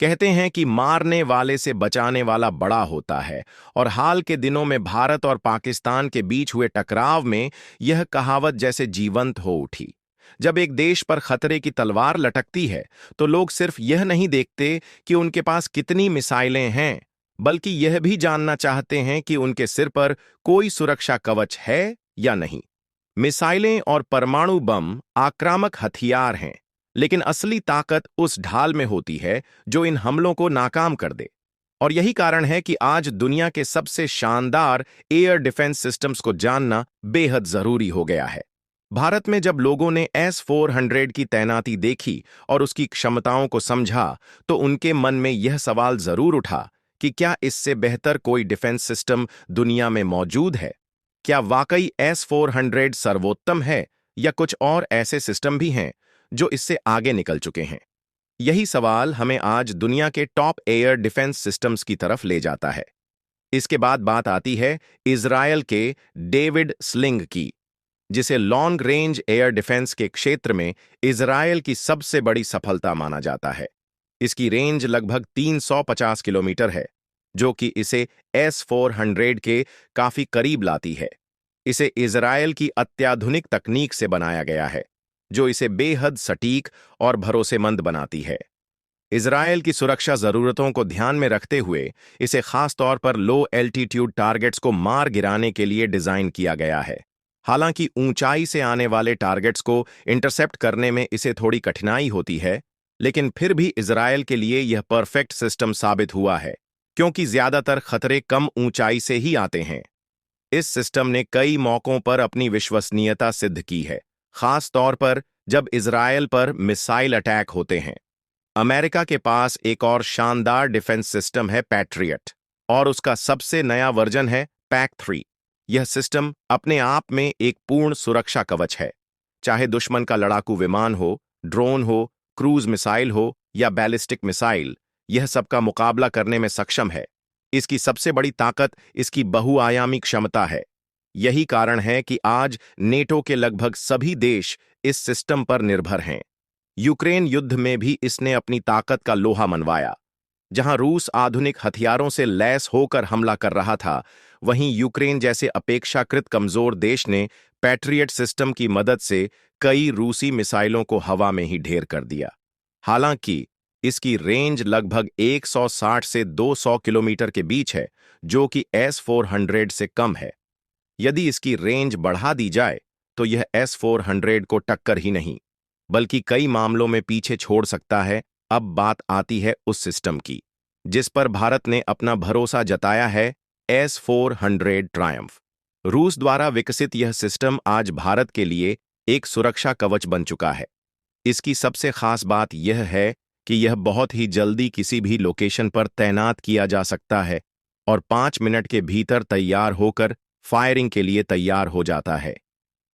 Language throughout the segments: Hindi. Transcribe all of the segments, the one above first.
कहते हैं कि मारने वाले से बचाने वाला बड़ा होता है। और हाल के दिनों में भारत और पाकिस्तान के बीच हुए टकराव में यह कहावत जैसे जीवंत हो उठी। जब एक देश पर खतरे की तलवार लटकती है तो लोग सिर्फ यह नहीं देखते कि उनके पास कितनी मिसाइलें हैं, बल्कि यह भी जानना चाहते हैं कि उनके सिर पर कोई सुरक्षा कवच है या नहीं। मिसाइलें और परमाणु बम आक्रामक हथियार हैं, लेकिन असली ताकत उस ढाल में होती है जो इन हमलों को नाकाम कर दे। और यही कारण है कि आज दुनिया के सबसे शानदार एयर डिफेंस सिस्टम्स को जानना बेहद जरूरी हो गया है। भारत में जब लोगों ने S-400 की तैनाती देखी और उसकी क्षमताओं को समझा, तो उनके मन में यह सवाल जरूर उठा कि क्या इससे बेहतर कोई डिफेंस सिस्टम दुनिया में मौजूद है? क्या वाकई S-400 सर्वोत्तम है, या कुछ और ऐसे सिस्टम भी हैं जो इससे आगे निकल चुके हैं? यही सवाल हमें आज दुनिया के टॉप एयर डिफेंस सिस्टम्स की तरफ ले जाता है। इसके बाद बात आती है इजरायल के डेविड स्लिंग की, जिसे लॉन्ग रेंज एयर डिफेंस के क्षेत्र में इजरायल की सबसे बड़ी सफलता माना जाता है। इसकी रेंज लगभग 350 किलोमीटर है, जो कि इसे S-400 के काफी करीब लाती है। इसे इजरायल की अत्याधुनिक तकनीक से बनाया गया है, जो इसे बेहद सटीक और भरोसेमंद बनाती है। इजरायल की सुरक्षा जरूरतों को ध्यान में रखते हुए इसे खास तौर पर लो एल्टीट्यूड टारगेट्स को मार गिराने के लिए डिजाइन किया गया है। हालांकि ऊंचाई से आने वाले टारगेट्स को इंटरसेप्ट करने में इसे थोड़ी कठिनाई होती है, लेकिन फिर भी इजरायल के लिए यह परफेक्ट सिस्टम साबित हुआ है, क्योंकि ज्यादातर खतरे कम ऊंचाई से ही आते हैं। इस सिस्टम ने कई मौकों पर अपनी विश्वसनीयता सिद्ध की है, खास तौर पर जब इजरायल पर मिसाइल अटैक होते हैं। अमेरिका के पास एक और शानदार डिफेंस सिस्टम है पैट्रियट, और उसका सबसे नया वर्जन है PAC-3। यह सिस्टम अपने आप में एक पूर्ण सुरक्षा कवच है। चाहे दुश्मन का लड़ाकू विमान हो, ड्रोन हो, क्रूज मिसाइल हो या बैलिस्टिक मिसाइल, यह सबका मुकाबला करने में सक्षम है। इसकी सबसे बड़ी ताकत इसकी बहुआयामी क्षमता है। यही कारण है कि आज नेटो के लगभग सभी देश इस सिस्टम पर निर्भर हैं। यूक्रेन युद्ध में भी इसने अपनी ताकत का लोहा मनवाया। जहां रूस आधुनिक हथियारों से लैस होकर हमला कर रहा था, वहीं यूक्रेन जैसे अपेक्षाकृत कमजोर देश ने पैट्रियट सिस्टम की मदद से कई रूसी मिसाइलों को हवा में ही ढेर कर दिया। हालांकि इसकी रेंज लगभग 160 से 200 किलोमीटर के बीच है, जो कि S-400 से कम है। यदि इसकी रेंज बढ़ा दी जाए तो यह S-400 को टक्कर ही नहीं, बल्कि कई मामलों में पीछे छोड़ सकता है। अब बात आती है उस सिस्टम की जिस पर भारत ने अपना भरोसा जताया है, S-400 ट्रायम्फ। रूस द्वारा विकसित यह सिस्टम आज भारत के लिए एक सुरक्षा कवच बन चुका है। इसकी सबसे खास बात यह है कि यह बहुत ही जल्दी किसी भी लोकेशन पर तैनात किया जा सकता है और 5 मिनट के भीतर तैयार होकर फायरिंग के लिए तैयार हो जाता है।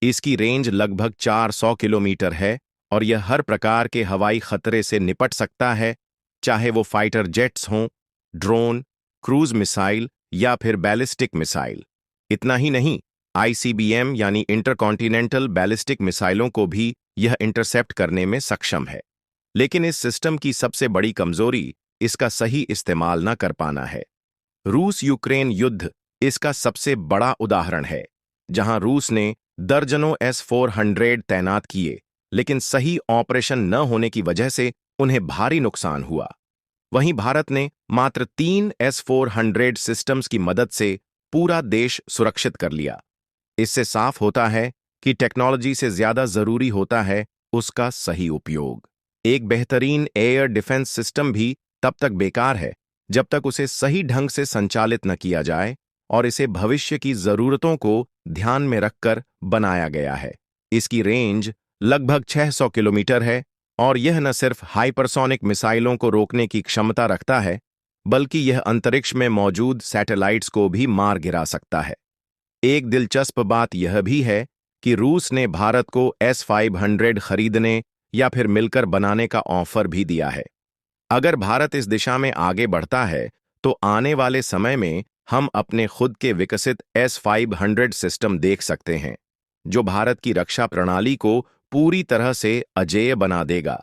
इसकी रेंज लगभग 400 किलोमीटर है और यह हर प्रकार के हवाई खतरे से निपट सकता है, चाहे वो फाइटर जेट्स हों, ड्रोन, क्रूज मिसाइल या फिर बैलिस्टिक मिसाइल। इतना ही नहीं, ICBM यानी इंटरकॉन्टिनेंटल बैलिस्टिक मिसाइलों को भी यह इंटरसेप्ट करने में सक्षम है। लेकिन इस सिस्टम की सबसे बड़ी कमजोरी इसका सही इस्तेमाल न कर पाना है। रूस यूक्रेन युद्ध इसका सबसे बड़ा उदाहरण है, जहां रूस ने दर्जनों S-400 तैनात किए, लेकिन सही ऑपरेशन न होने की वजह से उन्हें भारी नुकसान हुआ। वहीं भारत ने मात्र 3 S-400 सिस्टम्स की मदद से पूरा देश सुरक्षित कर लिया। इससे साफ होता है कि टेक्नोलॉजी से ज्यादा जरूरी होता है उसका सही उपयोग। एक बेहतरीन एयर डिफेंस सिस्टम भी तब तक बेकार है जब तक उसे सही ढंग से संचालित न किया जाए और इसे भविष्य की जरूरतों को ध्यान में रखकर बनाया गया है। इसकी रेंज लगभग 600 किलोमीटर है और यह न सिर्फ हाइपरसोनिक मिसाइलों को रोकने की क्षमता रखता है, बल्कि यह अंतरिक्ष में मौजूद सैटेलाइट्स को भी मार गिरा सकता है। एक दिलचस्प बात यह भी है कि रूस ने भारत को S-500 खरीदने या फिर मिलकर बनाने का ऑफर भी दिया है। अगर भारत इस दिशा में आगे बढ़ता है तो आने वाले समय में हम अपने खुद के विकसित S-500 सिस्टम देख सकते हैं, जो भारत की रक्षा प्रणाली को पूरी तरह से अजेय बना देगा।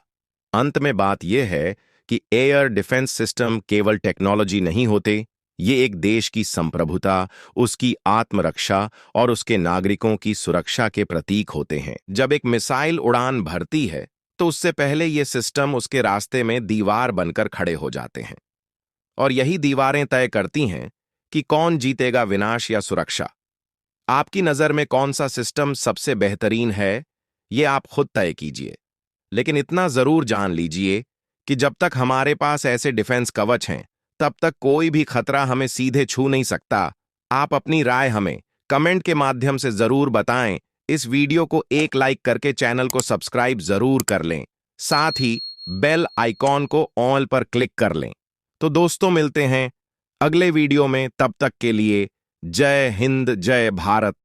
अंत में बात यह है कि एयर डिफेंस सिस्टम केवल टेक्नोलॉजी नहीं होते, ये एक देश की संप्रभुता, उसकी आत्मरक्षा और उसके नागरिकों की सुरक्षा के प्रतीक होते हैं। जब एक मिसाइल उड़ान भरती है, तो उससे पहले ये सिस्टम उसके रास्ते में दीवार बनकर खड़े हो जाते हैं। और यही दीवारें तय करती हैं कि कौन जीतेगा, विनाश या सुरक्षा। आपकी नज़र में कौन सा सिस्टम सबसे बेहतरीन है, ये आप खुद तय कीजिए। लेकिन इतना जरूर जान लीजिए कि जब तक हमारे पास ऐसे डिफेंस कवच हैं, तब तक कोई भी खतरा हमें सीधे छू नहीं सकता। आप अपनी राय हमें कमेंट के माध्यम से जरूर बताएं। इस वीडियो को एक लाइक करके चैनल को सब्सक्राइब जरूर कर लें। साथ ही बेल आइकॉन को ऑल पर क्लिक कर लें। तो दोस्तों, मिलते हैं अगले वीडियो में। तब तक के लिए जय हिंद, जय भारत।